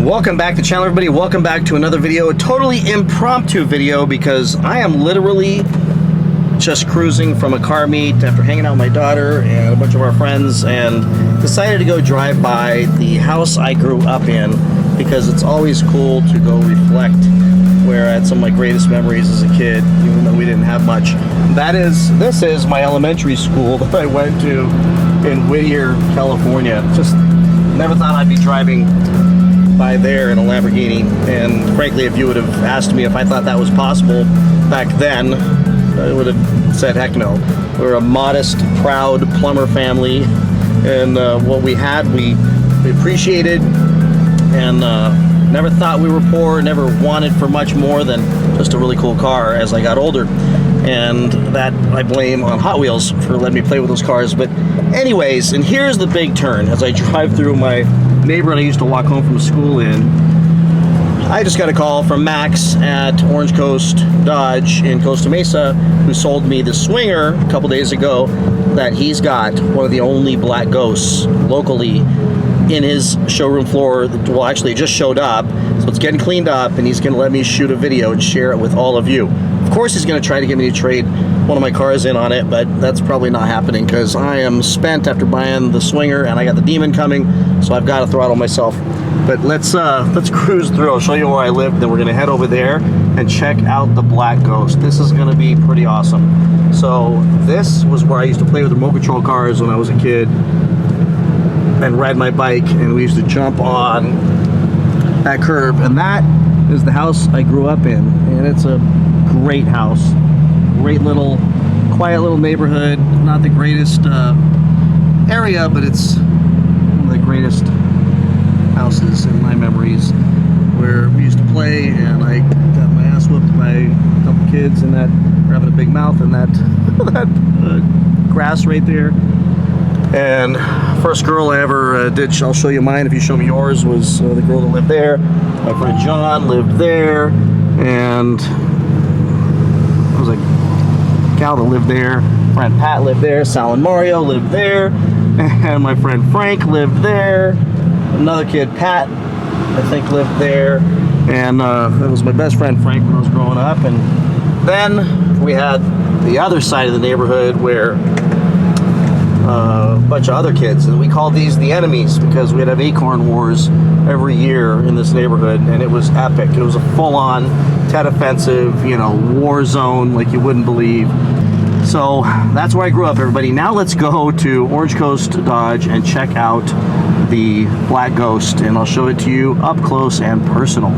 Welcome back to the channel, everybody. Welcome back to another video, a totally impromptu video, because I am literally just cruising from a car meet after hanging out with my daughter and a bunch of our friends, and decided to go drive by the house I grew up in, because it's always cool to go reflect where I had some of my greatest memories as a kid, even though we didn't have much. This is my elementary school that I went to in Whittier, California. Just never thought I'd be driving by there in a Lamborghini, and frankly, if you would have asked me if I thought that was possible back then, I would have said heck no. We're a modest, proud plumber family, and what we had, we appreciated, and never thought we were poor, never wanted for much more than just a really cool car as I got older. And that I blame on Hot Wheels for letting me play with those cars. But anyways, and here's the big turn. As I drive through my neighborhood I used to walk home from school in, I just got a call from Max at Orange Coast Dodge in Costa Mesa, who sold me the Swinger a couple days ago, that he's got one of the only black ghosts locally in his showroom floor. Well, actually, it just showed up, so it's getting cleaned up, and he's going to let me shoot a video and share it with all of you. Of course, he's going to try to get me to trade one of my cars in on it, but that's probably not happening, because I am spent after buying the Swinger, and I got the Demon coming, so I've got to throttle myself. But let's cruise through. I'll show you where I live, then we're going to head over there and check out the Black Ghost. This is going to be pretty awesome. So this was where I used to play with remote control cars when I was a kid, and ride my bike, and we used to jump on that curb, and that is the house I grew up in, and it's a great house, great little quiet little neighborhood, not the greatest area, but it's one of the greatest houses in my memories, where we used to play, and I got my ass whooped by a couple kids and that were having a big mouth and that grass right there. And first girl I ever did, I'll show you mine if you show me yours, was the girl that lived there. My friend John lived there, and there was a gal that lived there. Friend Pat lived there. Sal and Mario lived there, and my friend Frank lived there. Another kid, Pat, I think lived there, and that was my best friend Frank when I was growing up. And then we had the other side of the neighborhood where a bunch of other kids, and we called these the enemies, because we'd have acorn wars every year in this neighborhood, and it was epic. It was a full-on Tet Offensive, you know, war zone like you wouldn't believe. So that's where I grew up, everybody. Now let's go to Orange Coast Dodge and check out the Black Ghost, and I'll show it to you up close and personal.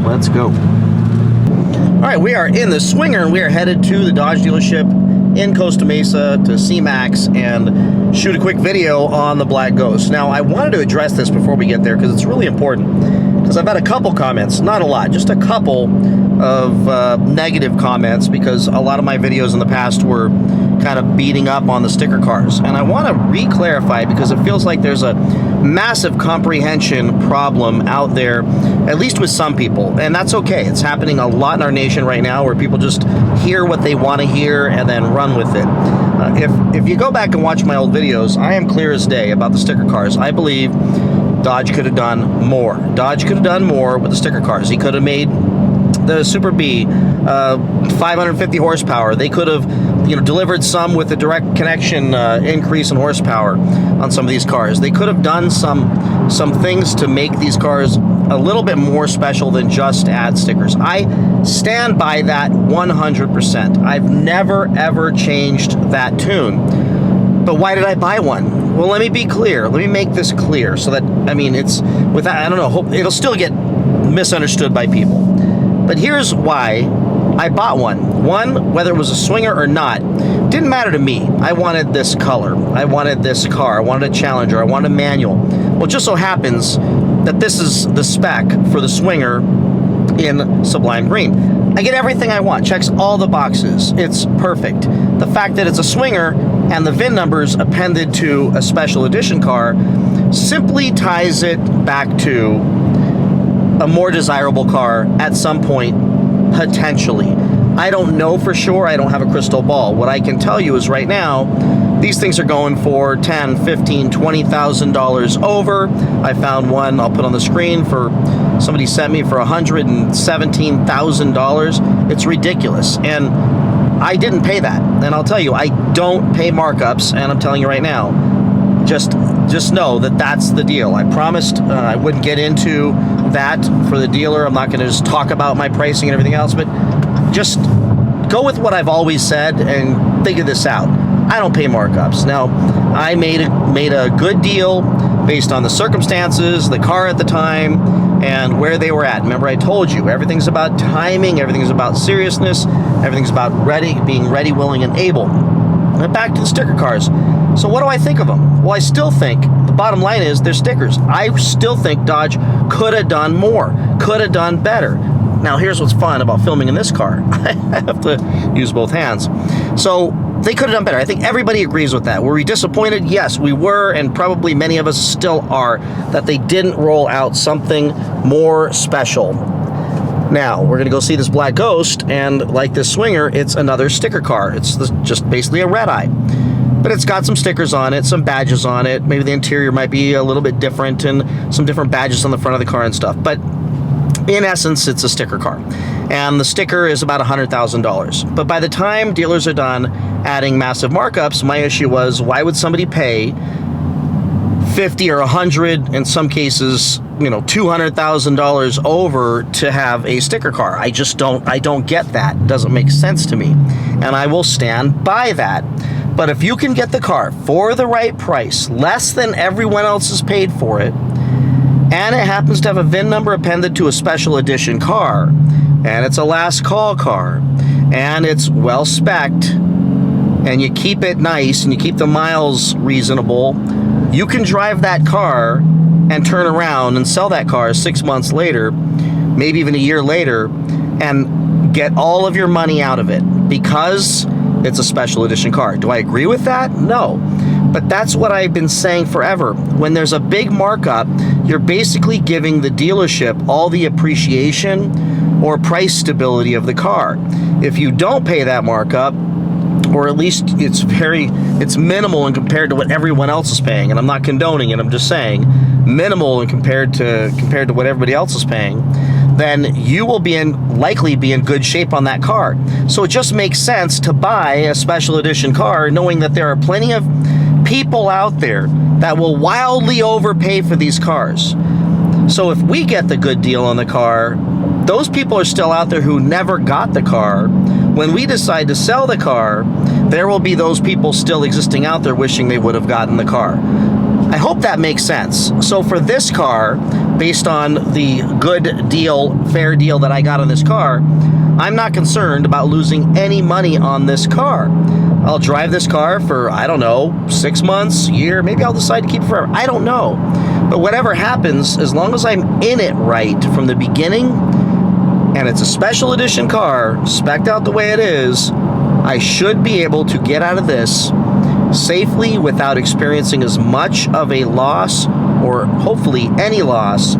Let's go. All right, we are in the Swinger, and we are headed to the Dodge dealership in Costa Mesa to see Max and shoot a quick video on the Black Ghost. Now, I wanted to address this before we get there, because it's really important, because I've had a couple comments, not a lot, just a couple of negative comments, because a lot of my videos in the past were kind of beating up on the sticker cars, and I want to re-clarify, because it feels like there's a massive comprehension problem out there, at least with some people, and that's okay. It's happening a lot in our nation right now, where people just hear what they want to hear and then run with it. If you go back and watch my old videos, I am clear as day about the sticker cars. I believe Dodge could have done more. Dodge could have done more with the sticker cars. He could have made the Super B 550 horsepower. They could have, you know, delivered some with a direct connection increase in horsepower on some of these cars. They could have done some things to make these cars a little bit more special than just add stickers. I stand by that 100%. I've never ever changed that tune. But why did I buy one? Well, let me be clear. Let me make this clear, so that, I mean, it's without, I don't know, hope it'll still get misunderstood by people. But here's why I bought one. One, whether it was a Swinger or not, didn't matter to me. I wanted this color. I wanted this car. I wanted a Challenger. I wanted a manual. Well, it just so happens that this is the spec for the Swinger in Sublime Green. I get everything I want. Checks all the boxes. It's perfect. The fact that it's a Swinger and the VIN numbers appended to a special edition car simply ties it back to a more desirable car at some point, potentially. I don't know for sure. I don't have a crystal ball. What I can tell you is right now, These things are going for $10, $15, $20,000 over. I found one I'll put on the screen for somebody sent me for $117,000. It's ridiculous, and I didn't pay that. And I'll tell you, I don't pay markups, and I'm telling you right now, just know that that's the deal. I promised I wouldn't get into that for the dealer. I'm not going to just talk about my pricing and everything else, but just go with what I've always said and figure this out. I don't pay markups. Now, I made a good deal based on the circumstances, the car at the time, and where they were at. Remember, I told you, everything's about timing, everything's about seriousness, everything's about being ready, willing, and able. And back to the sticker cars. So what do I think of them? Well, I still think, the bottom line is, they're stickers. I still think Dodge could have done more, could have done better. Now, here's what's fun about filming in this car. I have to use both hands. So they could have done better. I think everybody agrees with that. Were we disappointed? Yes, we were, and probably many of us still are, that they didn't roll out something more special. Now, we're going to go see this Black Ghost, and like this Swinger, it's another sticker car. It's just basically a Redeye. But it's got some stickers on it, some badges on it. Maybe the interior might be a little bit different, and some different badges on the front of the car and stuff. But in essence, it's a sticker car. And the sticker is about $100,000. But by the time dealers are done adding massive markups, my issue was, why would somebody pay 50 or 100, in some cases, $200,000 over to have a sticker car? I don't get that. It doesn't make sense to me. And I will stand by that. But if you can get the car for the right price, less than everyone else has paid for it, and it happens to have a VIN number appended to a special edition car, and it's a last call car, and it's well spec'd, and you keep it nice, and you keep the miles reasonable, you can drive that car and turn around and sell that car 6 months later, maybe even a year later, and get all of your money out of it because it's a special edition car. Do I agree with that? No. But that's what I've been saying forever. When there's a big markup, you're basically giving the dealership all the appreciation or price stability of the car. If you don't pay that markup, or at least it's minimal and compared to what everyone else is paying, and I'm not condoning it, I'm just saying minimal and compared to what everybody else is paying, then you will likely be in good shape on that car. So it just makes sense to buy a special edition car knowing that there are plenty of people out there that will wildly overpay for these cars. So if we get the good deal on the car, those people are still out there who never got the car. When we decide to sell the car, there will be those people still existing out there wishing they would have gotten the car. I hope that makes sense. So for this car, based on the good deal, fair deal that I got on this car, I'm not concerned about losing any money on this car. I'll drive this car for, I don't know, 6 months, a year, maybe I'll decide to keep it forever. I don't know. But whatever happens, as long as I'm in it right from the beginning, and it's a special edition car, spec'd out the way it is, I should be able to get out of this safely without experiencing as much of a loss, or hopefully any loss,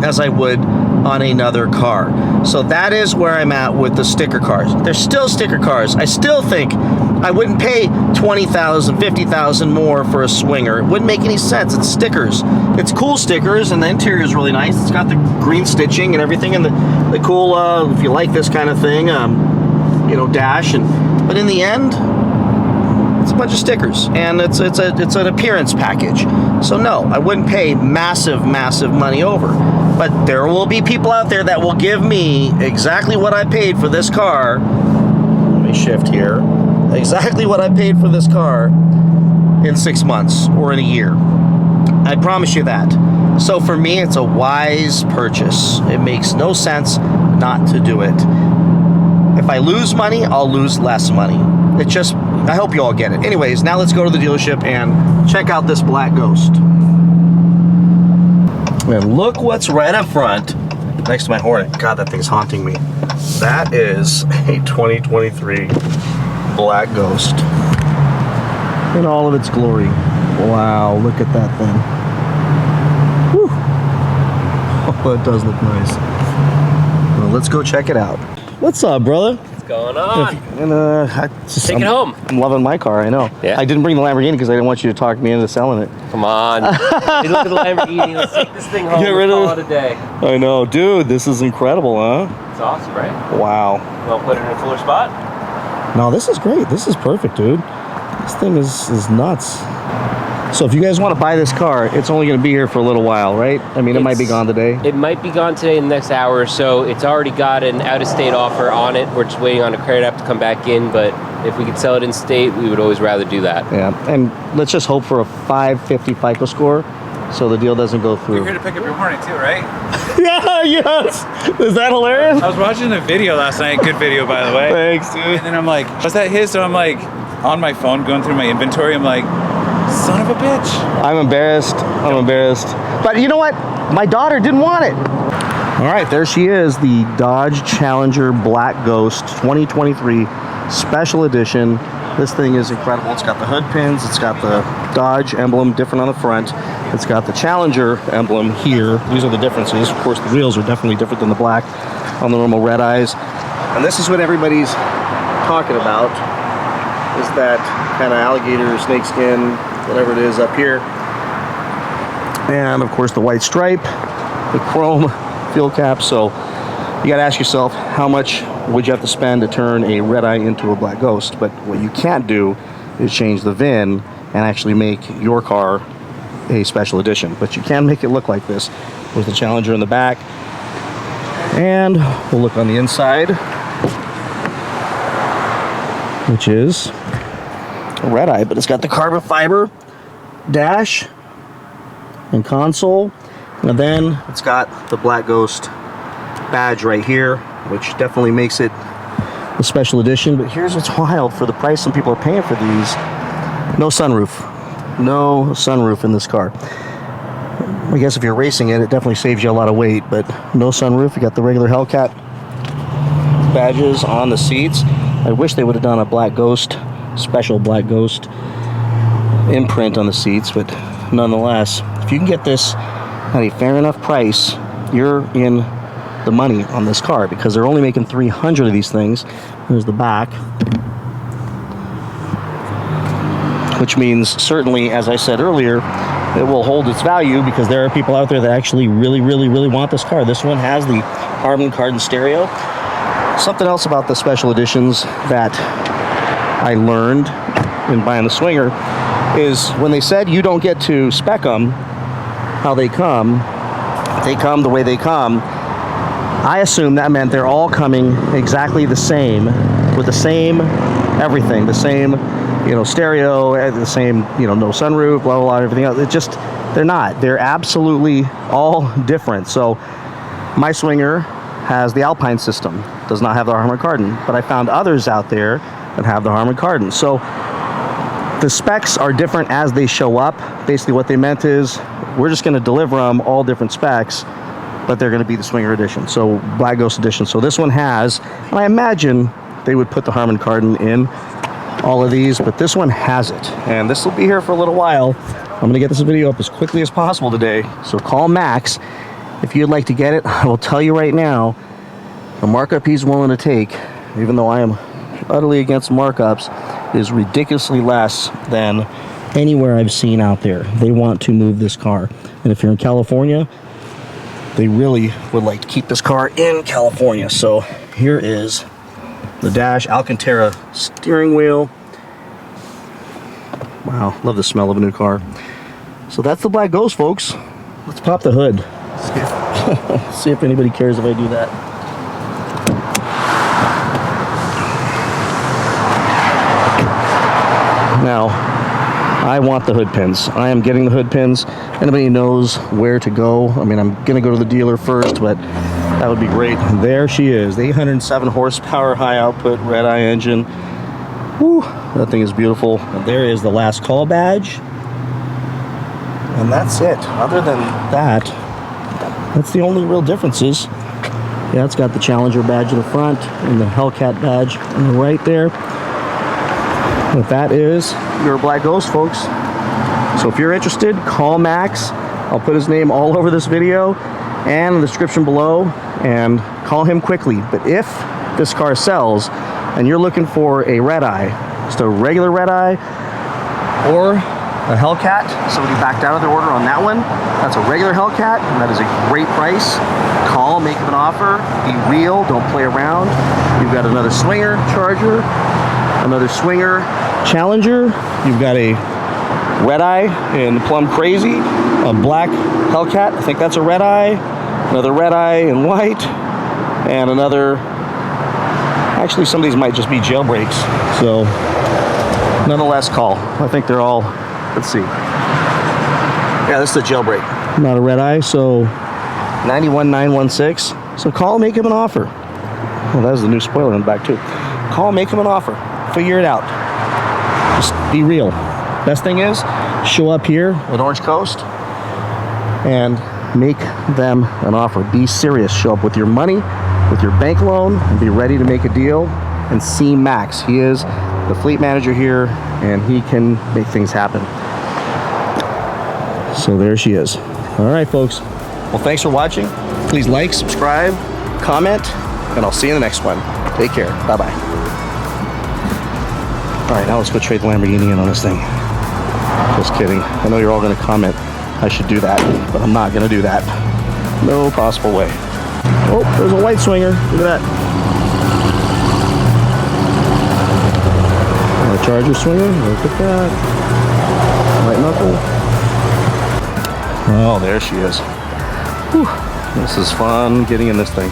as I would on another car. So that is where I'm at with the sticker cars. They're still sticker cars. I still think I wouldn't pay $20,000, $50,000 more for a Swinger. It wouldn't make any sense. It's stickers. It's cool stickers, and the interior is really nice. It's got the green stitching and everything, and the cool, if you like this kind of thing, dash. But in the end, it's a bunch of stickers, and it's an appearance package. So no, I wouldn't pay massive money over. But there will be people out there that will give me exactly what I paid for this car. Let me shift here. Exactly what I paid for this car in 6 months or in a year. I promise you that. So for me, it's a wise purchase. It makes no sense not to do it. If I lose money, I'll lose less money. I hope you all get it. Anyways, now let's go to the dealership and check out this Black Ghost. And look what's right up front next to my Hornet. God, that thing's haunting me. That is a 2023 Black Ghost in all of its glory. Wow, look at that thing. Whew. Oh, it does look nice. Well, let's go check it out. What's up, brother? going on? Take it home. I'm loving my car, I know. Yeah. I didn't bring the Lamborghini because I didn't want you to talk me into selling it. Come on. Hey, look at the Lamborghini. Let's take this thing home. Get rid of it a day. I know. Dude, this is incredible, huh? It's awesome, right? Wow. You want to put it in a cooler spot? No, this is great. This is perfect, dude. This thing is nuts. So if you guys want to buy this car, it's only going to be here for a little while, right? I mean, it might be gone today. It might be gone today in the next hour or so. It's already got an out-of-state offer on it. We're just waiting on a credit app to come back in, but if we could sell it in state, we would always rather do that. Yeah, and let's just hope for a 550 FICO score so the deal doesn't go through. You're here to pick up your Hornet too, right? Yeah, yes. Is that hilarious? I was watching a video last night, good video by the way. Thanks, dude. And then I'm like, was that his? So I'm like, on my phone going through my inventory, I'm like, son of a bitch. I'm embarrassed. I'm embarrassed. But you know what? My daughter didn't want it. All right, there she is, the Dodge Challenger Black Ghost 2023 Special Edition. This thing is incredible. It's got the hood pins. It's got the Dodge emblem different on the front. It's got the Challenger emblem here. These are the differences. Of course, the wheels are definitely different than the black on the normal Redeyes. And this is what everybody's talking about, is that kind of alligator, snakeskin, whatever it is up here. And of course the white stripe, the chrome fuel cap. So you got to ask yourself, how much would you have to spend to turn a Redeye into a Black Ghost? But what you can't do is change the VIN and actually make your car a special edition. But you can make it look like this with the Challenger in the back. And we'll look on the inside, which is a Redeye, but it's got the carbon fiber dash and console, and then it's got the Black Ghost badge right here, which definitely makes it a special edition. But here's what's wild: for the price some people are paying for these, no sunroof. No sunroof in this car. I guess if you're racing it, it definitely saves you a lot of weight, but no sunroof. You got the regular Hellcat badges on the seats. I wish they would have done a Black Ghost, special Black Ghost imprint on the seats, but nonetheless, if you can get this at a fair enough price, you're in the money on this car, because they're only making 300 of these things. There's the back, which means certainly, as I said earlier, it will hold its value, because there are people out there that actually really want this car. This one has the Harman Kardon stereo. Something else about the special editions that I learned in buying the Swinger is when they said you don't get to spec them how they come the way they come, I assumed that meant they're all coming exactly the same, with the same everything, the same, you know, stereo, the same, you know, no sunroof, blah, blah, blah, everything else. It just, they're not. They're absolutely all different. So my Swinger has the Alpine system, does not have the Harman Kardon, but I found others out there that have the Harman Kardon. So the specs are different as they show up. Basically what they meant is, we're just going to deliver them all different specs, but they're going to be the Swinger edition, so Black Ghost edition. So this one has, and I imagine they would put the Harman Kardon in all of these, but this one has it, and this will be here for a little while. I'm going to get this video up as quickly as possible today, so call Max if you'd like to get it. I will tell you right now, the markup he's willing to take, even though I am utterly against markups, is ridiculously less than anywhere I've seen out there. They want to move this car, and if you're in California, they really would like to keep this car in California. So here is the dash, Alcantara steering wheel. Wow, love the smell of a new car. So that's the Black Ghost, folks. Let's pop the hood. See if anybody cares if I do that. Now, I want the hood pins. I am getting the hood pins. Anybody knows where to go? I mean, I'm gonna go to the dealer first, but that would be great. There she is, the 807 horsepower high output Redeye engine. Woo, that thing is beautiful. And there is the last call badge. And that's it. Other than that, that's the only real differences. Yeah, it's got the Challenger badge in the front and the Hellcat badge on the right there. But that is your Black Ghost, folks. So if you're interested, call Max. I'll put his name all over this video and in the description below, and call him quickly. But if this car sells, and you're looking for a Redeye, just a regular Redeye, or a Hellcat, somebody backed out of their order on that one. That's a regular Hellcat, and that is a great price. Call, make them an offer, be real, don't play around. You've got another Swinger Charger, another Swinger Challenger. You've got a Redeye in Plum Crazy, a black Hellcat, I think that's a Redeye, another Redeye in white, and another, actually some of these might just be jailbreaks, so nonetheless, call. I think they're all, let's see. Yeah, this is a jailbreak, not a Redeye, so 91916. So call, make him an offer. Well, that was the new spoiler in the back too. Call, make him an offer. Figure it out. Just be real. Best thing is, show up here at Orange Coast and make them an offer. Be serious. Show up with your money, with your bank loan, and be ready to make a deal. And see Max. He is the fleet manager here, and he can make things happen. So there she is. All right, folks. Well, thanks for watching. Please like, subscribe, comment, and I'll see you in the next one. Take care. Bye-bye. All right, now let's go trade the Lamborghini in on this thing. Just kidding. I know you're all going to comment I should do that, but I'm not going to do that. No possible way. Oh, there's a white Swinger. Look at that. A Charger Swinger. Look at that. White knuckle. Oh, there she is. Whew. This is fun getting in this thing.